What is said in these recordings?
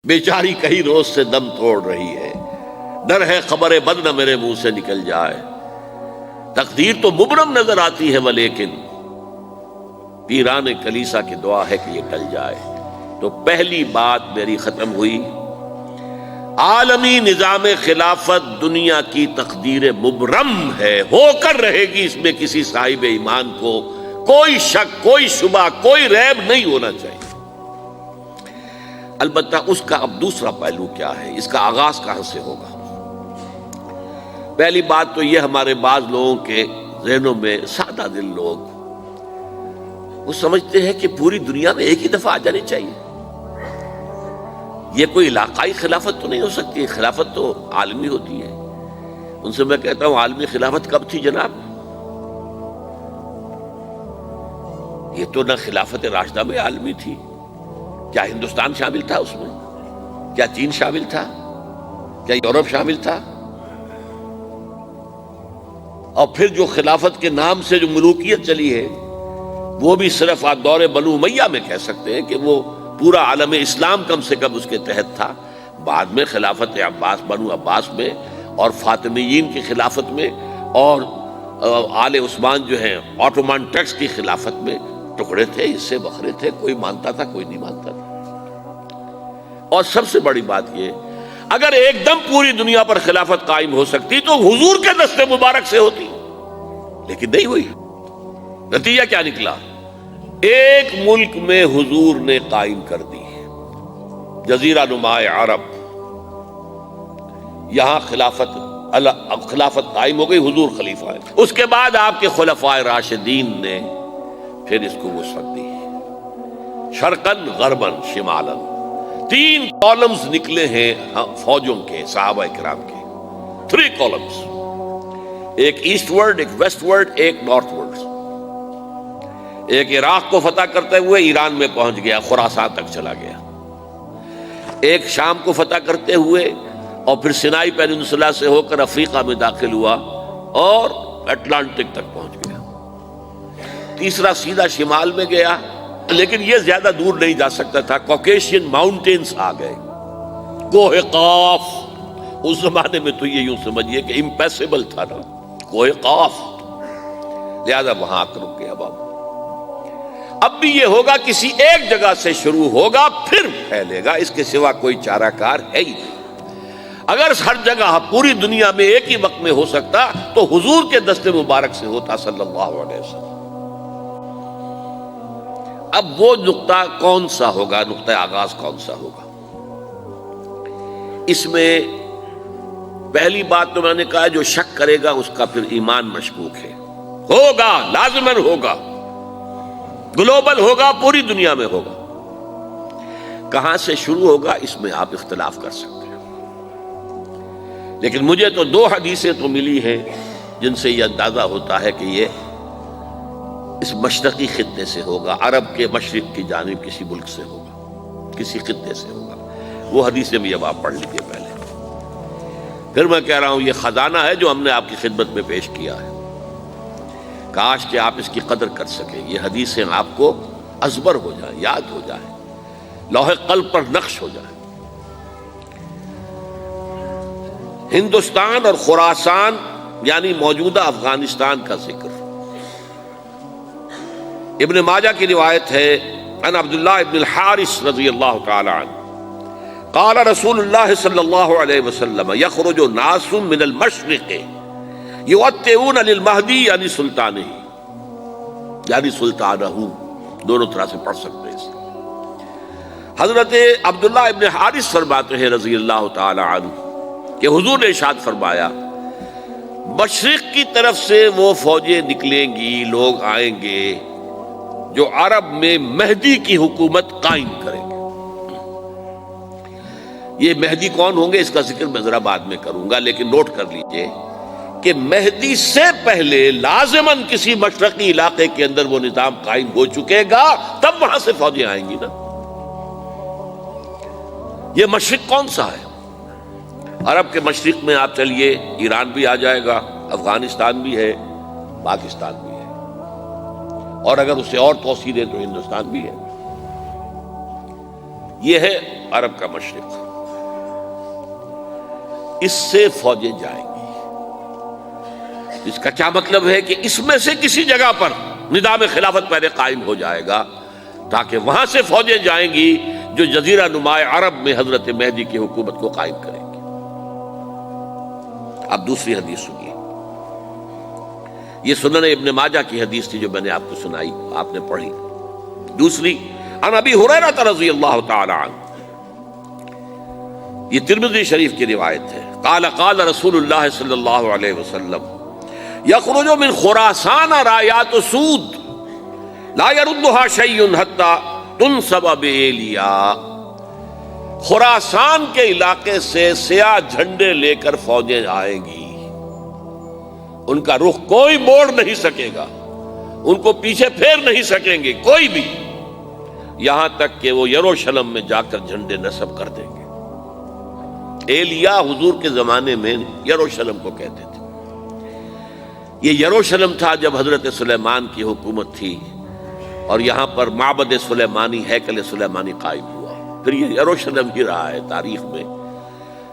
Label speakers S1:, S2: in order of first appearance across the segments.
S1: بیچاری کئی روز سے دم توڑ رہی ہے، ڈر ہے خبر بد نہ میرے منہ سے نکل جائے۔ تقدیر تو مبرم نظر آتی ہے ولیکن پیران کلیسا کی دعا ہے کہ یہ ٹل جائے۔ تو پہلی بات میری ختم ہوئی، عالمی نظام خلافت دنیا کی تقدیر مبرم ہے، ہو کر رہے گی، اس میں کسی صاحب ایمان کو کوئی شک، کوئی شبہ، کوئی ریب نہیں ہونا چاہیے۔ البتہ اس کا اب دوسرا پہلو کیا ہے، اس کا آغاز کہاں سے ہوگا؟ پہلی بات تو یہ، ہمارے بعض لوگوں کے ذہنوں میں، سادہ دل لوگ وہ سمجھتے ہیں کہ پوری دنیا میں ایک ہی دفعہ آ جانی چاہیے۔ یہ کوئی علاقائی خلافت تو نہیں ہو سکتی، خلافت تو عالمی ہوتی ہے۔ ان سے میں کہتا ہوں، عالمی خلافت کب تھی جناب؟ یہ تو نہ خلافت راشدہ میں عالمی تھی، کیا ہندوستان شامل تھا اس میں؟ کیا چین شامل تھا؟ کیا یورپ شامل تھا؟ اور پھر جو خلافت کے نام سے جو ملوکیت چلی ہے، وہ بھی صرف آپ دور بنو امیہ میں کہہ سکتے ہیں کہ وہ پورا عالم اسلام کم سے کم اس کے تحت تھا۔ بعد میں خلافت عباس، بنو عباس میں، اور فاطمیین کی خلافت میں، اور آل عثمان جو ہیں آٹومان ٹرکس کی خلافت میں ٹکڑے تھے، حصے بکھرے تھے، کوئی مانتا تھا، کوئی نہیں مانتا تھا۔ اور سب سے بڑی بات یہ، اگر ایک دم پوری دنیا پر خلافت قائم ہو سکتی تو حضور کے دست مبارک سے ہوتی، لیکن نہیں ہوئی۔ نتیجہ کیا نکلا؟ ایک ملک میں حضور نے قائم کر دی، جزیرہ نما عرب، یہاں خلافت قائم ہو گئی، حضور خلیفہ ہے۔ اس کے بعد آپ کے خلفائے راشدین نے پھر اس کو وسعت دی، شرقاً غرباً شمالاً۔ 3 کالمز نکلے ہیں فوجوں کے، صحابہ کرام کے، 3 کالمز، ایک ایسٹ ورڈ، ایک ویسٹ ورڈ، ایک نارتھ ورڈ۔ ایک عراق کو فتح کرتے ہوئے ایران میں پہنچ گیا، خراسان تک چلا گیا۔ ایک شام کو فتح کرتے ہوئے اور پھر سینائی پیننسولا سے ہو کر افریقہ میں داخل ہوا اور اٹلانٹک تک پہنچ گیا۔ تیسرا سیدھا شمال میں گیا، لیکن یہ زیادہ دور نہیں جا سکتا تھا، کوکیشین ماؤنٹینز آ گئے، کوہ قاف۔ اس زمانے میں تو یہ یوں سمجھیے کہ امپیسیبل تھا نا، کوہ قاف، لہذا وہاں آ کر رک گیا بابا۔ اب بھی یہ ہوگا، کسی ایک جگہ سے شروع ہوگا پھر پھیلے گا، اس کے سوا کوئی چارہ کار ہے ہی نہیں۔ اگر ہر جگہ پوری دنیا میں ایک ہی وقت میں ہو سکتا تو حضور کے دست مبارک سے ہوتا صلی اللہ علیہ وسلم۔ اب وہ نقطہ کون سا ہوگا، نقطہ آغاز کون سا ہوگا؟ اس میں پہلی بات تو میں نے کہا، جو شک کرے گا اس کا پھر ایمان مشکوک ہے۔ ہوگا، لازماً ہوگا، گلوبل ہوگا، پوری دنیا میں ہوگا۔ کہاں سے شروع ہوگا اس میں آپ اختلاف کر سکتے ہیں، لیکن مجھے تو 2 حدیثیں تو ملی ہیں جن سے یہ اندازہ ہوتا ہے کہ یہ اس مشرقی خطے سے ہوگا، عرب کے مشرق کی جانب کسی ملک سے ہوگا، کسی خطے سے ہوگا۔ وہ حدیثیں بھی اب آپ پڑھ لیجیے پہلے، پھر میں کہہ رہا ہوں یہ خزانہ ہے جو ہم نے آپ کی خدمت میں پیش کیا ہے، کاش کہ آپ اس کی قدر کر سکیں، یہ حدیثیں آپ کو ازبر ہو جائیں، یاد ہو جائیں، لوح قلب پر نقش ہو جائیں۔ ہندوستان اور خراسان یعنی موجودہ افغانستان کا ذکر ابن ماجہ کی روایت ہے، عن عبداللہ ابن الحارث رضی اللہ تعالی عنہ قال رسول اللہ صلی اللہ علیہ وسلم یخرج ناس من المشرق یوطئون للمہدی یعنی سلطانہ، یعنی سلطانہ، دونوں طرح سے پڑھ سکتے ہیں۔ حضرت عبداللہ ابن حارث فرماتے ہیں رضی اللہ تعالی عنہ کہ حضور نے ارشاد فرمایا، مشرق کی طرف سے وہ فوجیں نکلیں گی، لوگ آئیں گے جو عرب میں مہدی کی حکومت قائم کریں گے۔ یہ مہدی کون ہوں گے اس کا ذکر میں ذرا بعد میں کروں گا، لیکن نوٹ کر لیجئے کہ مہدی سے پہلے لازماً کسی مشرقی علاقے کے اندر وہ نظام قائم ہو چکے گا، تب وہاں سے فوجیں آئیں گی نا۔ یہ مشرق کون سا ہے؟ عرب کے مشرق میں آپ چلیے، ایران بھی آ جائے گا، افغانستان بھی ہے، پاکستان بھی ہے، اور اگر اسے اور توسیع دیں تو ہندوستان بھی ہے۔ یہ ہے عرب کا مشرق، اس سے فوجیں جائیں گی۔ اس کا کیا مطلب ہے کہ اس میں سے کسی جگہ پر نظام خلافت پہلے قائم ہو جائے گا، تاکہ وہاں سے فوجیں جائیں گی جو جزیرہ نما عرب میں حضرت مہدی کی حکومت کو قائم کریں گی۔ اب دوسری حدیث سنیے، یہ سنن ابن ماجہ کی حدیث تھی جو میں نے آپ کو سنائی، آپ نے پڑھی۔ دوسری، عن ابی ہریرہ رضی اللہ تعالی عنہ، یہ ترمذی شریف کی روایت ہے، قال قال رسول اللہ صلی اللہ علیہ وسلم یخرج من خراسان رایات سود لا يردها شیء حتی تنصب بایلیا، خراسان کے علاقے سے سیاہ جھنڈے لے کر فوجیں آئیں گی، ان کا رخ کوئی موڑ نہیں سکے گا، ان کو پیچھے پھیر نہیں سکیں گے کوئی بھی، یہاں تک کہ وہ یروشلم میں جا کر جھنڈے نصب کر دیں گے۔ ایلیا حضور کے زمانے میں یروشلم کو کہتے تھے۔ یہ یروشلم تھا جب حضرت سلیمان کی حکومت تھی، اور یہاں پر معبد سلیمانی، ہیکل سلیمانی قائم ہوا، پھر یہ یروشلم ہی رہا ہے تاریخ میں،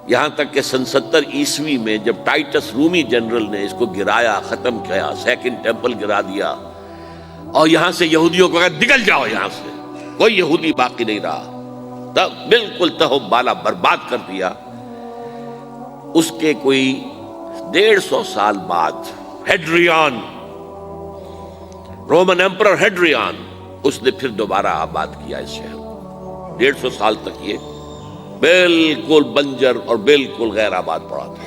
S1: یہاں تک کہ سن 70 عیسوی میں جب ٹائٹس رومی جنرل نے اس کو گرایا، ختم کیا، سیکنڈ ٹیمپل گرا دیا، اور یہاں سے یہودیوں کو کہا نکل جاؤ یہاں سے، کوئی یہودی باقی نہیں رہا، تب بالکل تہو بالا برباد کر دیا۔ اس کے کوئی 150 سال بعد ہیڈریان، رومن ایمپرر ہیڈریان، اس نے پھر دوبارہ آباد کیا اس شہر کو۔ 150 سال تک یہ بالکل بنجر اور بالکل غیر آباد پڑا تھا۔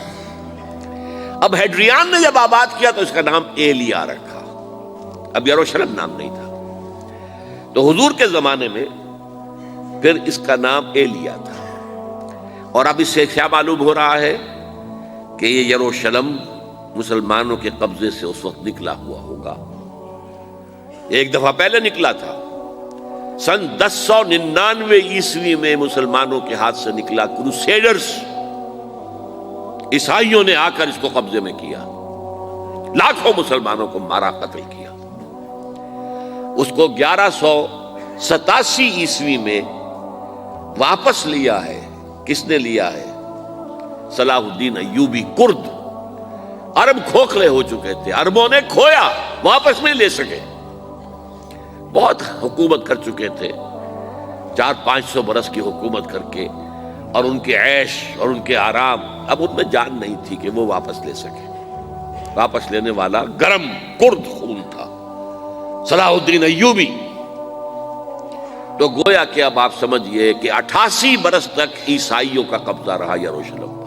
S1: اب ہیڈریان نے جب آباد کیا تو اس کا نام ایلیا رکھا، اب یروشلم نام نہیں تھا۔ تو حضور کے زمانے میں پھر اس کا نام ایلیا تھا، اور اب اس سے کیا معلوم ہو رہا ہے کہ یہ یروشلم مسلمانوں کے قبضے سے اس وقت نکلا ہوا ہوگا۔ ایک دفعہ پہلے نکلا تھا، سن 1099 عیسوی میں مسلمانوں کے ہاتھ سے نکلا، کروسیڈرز عیسائیوں نے آ کر اس کو قبضے میں کیا، لاکھوں مسلمانوں کو مارا، قتل کیا۔ اس کو 1187 عیسوی میں واپس لیا ہے۔ کس نے لیا ہے؟ صلاح الدین ایوبی، کرد۔ عرب کھوکھلے ہو چکے تھے، عربوں نے کھویا، واپس نہیں لے سکے، بہت حکومت کر چکے تھے، 400-500 برس کی حکومت کر کے، اور ان کے عیش اور ان کے آرام، اب ان میں جان نہیں تھی کہ وہ واپس لے سکے۔ واپس لینے والا گرم کرد خون تھا، صلاح الدین ایوبی۔ تو گویا کہ اب آپ سمجھئے کہ 88 برس تک عیسائیوں کا قبضہ رہا یروشلم پر۔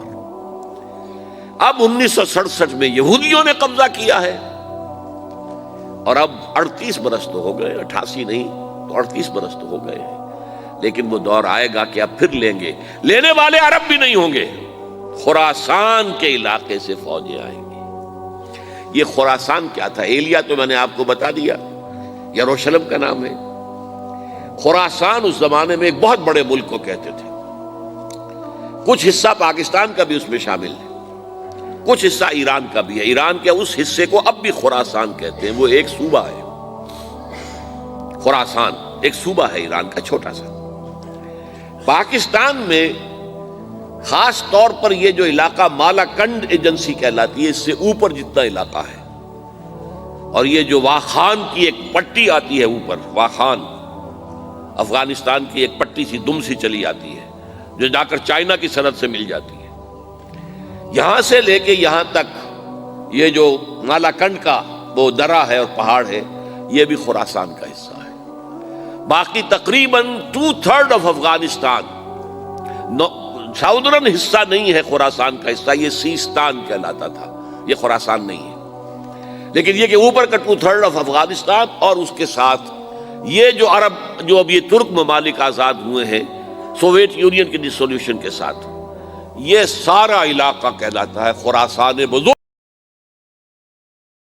S1: اب 1967 میں یہودیوں نے قبضہ کیا ہے، اور اب 38 برس تو ہو گئے، 88 نہیں تو 38 برس تو ہو گئے ہیں، لیکن وہ دور آئے گا کہ اب پھر لیں گے، لینے والے عرب بھی نہیں ہوں گے، خراسان کے علاقے سے فوجیں آئیں گی۔ یہ خراسان کیا تھا؟ ایلیا تو میں نے آپ کو بتا دیا، یروشلم کا نام ہے۔ خراسان اس زمانے میں ایک بہت بڑے ملک کو کہتے تھے، کچھ حصہ پاکستان کا بھی اس میں شامل ہے، کچھ حصہ ایران کا بھی ہے۔ ایران کے اس حصے کو اب بھی خراسان کہتے ہیں، وہ ایک صوبہ ہے، خراسان ایک صوبہ ہے ایران کا چھوٹا سا۔ پاکستان میں خاص طور پر یہ جو علاقہ مالا کنڈ ایجنسی کہلاتی ہے، اس سے اوپر جتنا علاقہ ہے، اور یہ جو واخان کی ایک پٹی آتی ہے اوپر، واخان افغانستان کی ایک پٹی سی دم سی چلی آتی ہے جو جا کر چائنا کی سرحد سے مل جاتی ہے، یہاں سے لے کے یہاں تک یہ جو مالا کنڈ کا وہ درہ ہے اور پہاڑ ہے، یہ بھی خراسان کا حصہ ہے۔ باقی تقریباً 2/3 آف افغانستان ساؤدرن حصہ نہیں ہے خراسان کا حصہ، یہ سیستان کہلاتا تھا، یہ خراسان نہیں ہے۔ لیکن یہ کہ اوپر کا 2/3 آف افغانستان، اور اس کے ساتھ یہ جو عرب، جو اب یہ ترک ممالک آزاد ہوئے ہیں سوویت یونین کی ڈسولوشن کے ساتھ، یہ سارا علاقہ کہلاتا ہے خراسان بزرگ۔